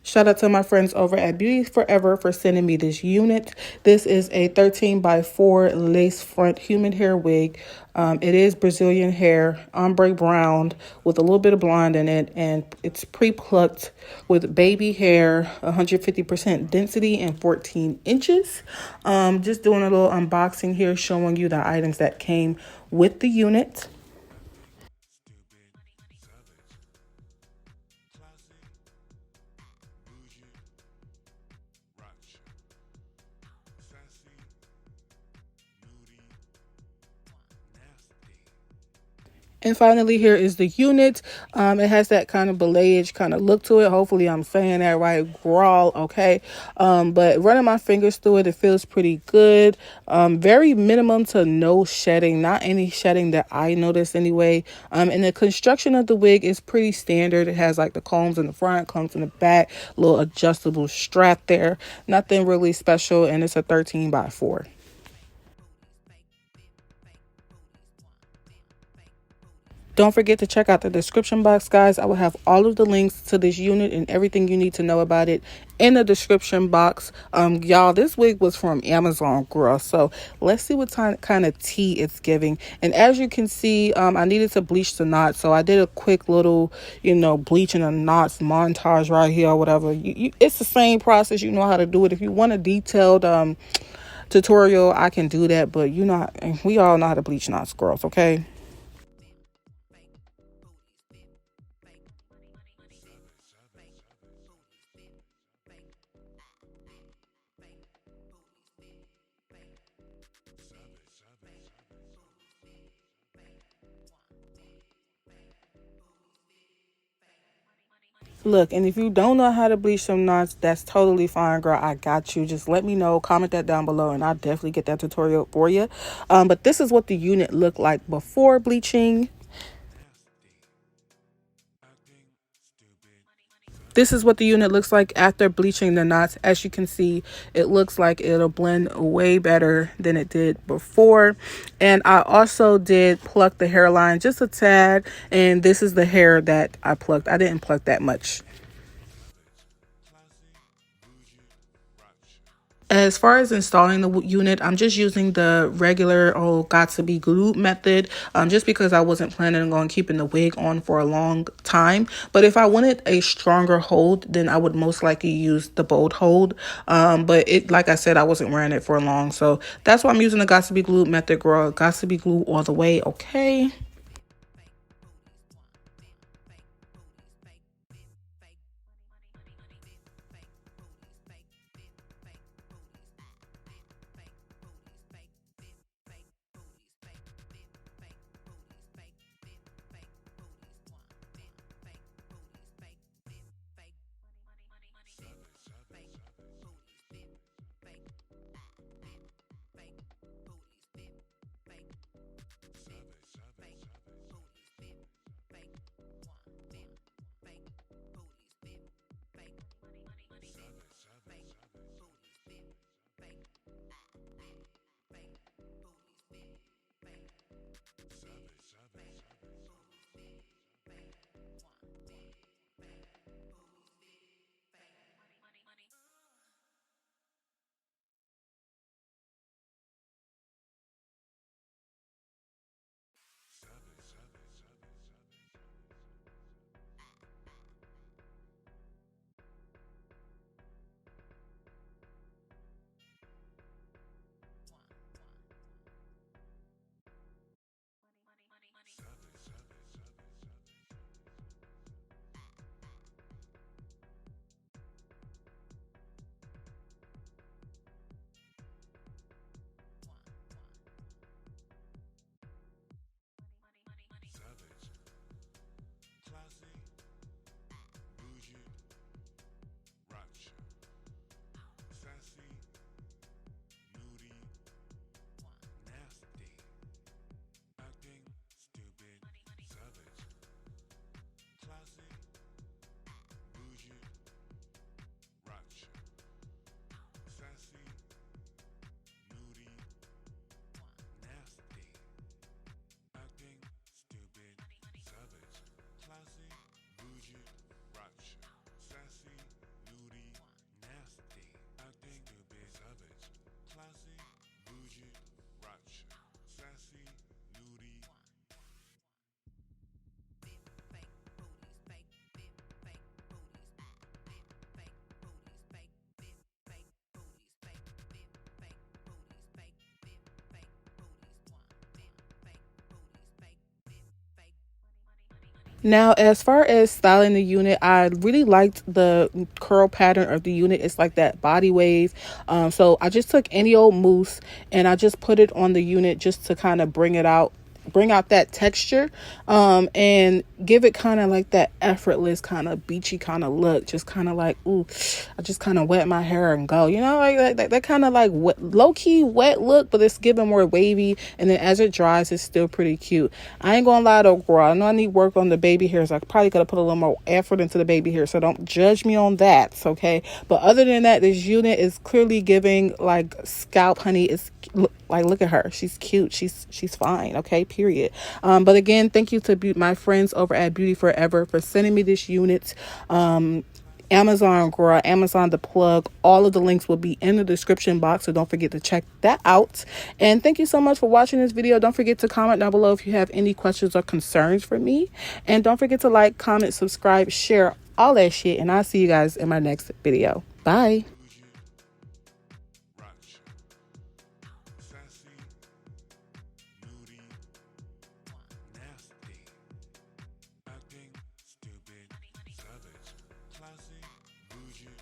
Shout out to my friends over at Beauty Forever for sending me this unit. This is a 13 by 4 lace front human hair wig. It is Brazilian hair, ombre brown with a little bit of blonde in it, and it's pre-plucked with baby hair, 150% density and 14 inches. Just doing a little unboxing here, showing you the items that came with the unit. And finally, here is the unit. It has that kind of belayage kind of look to it. Hopefully, I'm saying that right. Grawl, okay. But running my fingers through it, it feels pretty good. Very minimum to no shedding. Not any shedding that I noticed anyway. And the construction of the wig is pretty standard. It has like the combs in the front, combs in the back, little adjustable strap there. Nothing really special. And it's a 13 by 4. Don't forget to check out the description box, guys. I will have all of the links to this unit and everything you need to know about it in the description box. Y'all, this wig was from Amazon, girl. So let's see what kind of tea it's giving. And as you can see, I needed to bleach the knots. So I did a quick little, bleaching the knots montage right here or whatever. It's the same process. You know how to do it. If you want a detailed tutorial, I can do that. But we all know how to bleach knots, girls, okay? Look, and if you don't know how to bleach some knots, that's totally fine, girl. I got you. Just let me know. Comment that down below, and I'll definitely get that tutorial for you. But this is what the unit looked like before bleaching. This is what the unit looks like after bleaching the knots. As you can see, it looks like it'll blend way better than it did before. And I also did pluck the hairline just a tad. And this is the hair that I plucked. I didn't pluck that much. As far as installing the unit, I'm just using the regular old got to be glued method, just because I wasn't planning on keeping the wig on for a long time. But if I wanted a stronger hold, then I would most likely use the bold hold. But like I said, I wasn't wearing it for long. So that's why I'm using the got to be glued method, girl. Got to be glued all the way, okay? bougie, ratchet, sassy, nudie, nasty, acting a bit savage, classy, bougie, ratchet, sassy, nudie. Now, as far as styling the unit, I really liked the curl pattern of the unit. It's like that body wave. So I just took any old mousse and I just put it on the unit just to kind of bring out that texture, and give it kind of like that effortless kind of beachy kind of look. Just kind of like, ooh, I just kind of wet my hair and go, like that kind of like low key wet look, but it's giving more wavy. And then as it dries, it's still pretty cute. I ain't gonna lie though, girl. I know I need work on the baby hairs. I probably could have put a little more effort into the baby hair, so don't judge me on that, okay? But other than that, this unit is clearly giving like scalp honey. It's like, look at her, she's cute, she's fine, okay, period. But again, thank you to my friends over at Beauty Forever for sending me this unit. Amazon, girl, Amazon the plug. All of the links will be in the description box, so don't forget to check that out. And thank you so much for watching this video. Don't forget to comment down below if you have any questions or concerns for me, and don't forget to like, comment, subscribe, share, all that shit. And I'll see you guys in my next video. Bye. Bougie, ratchet, sassy, nudie, nasty, acting stupid, savage, classy, bougie,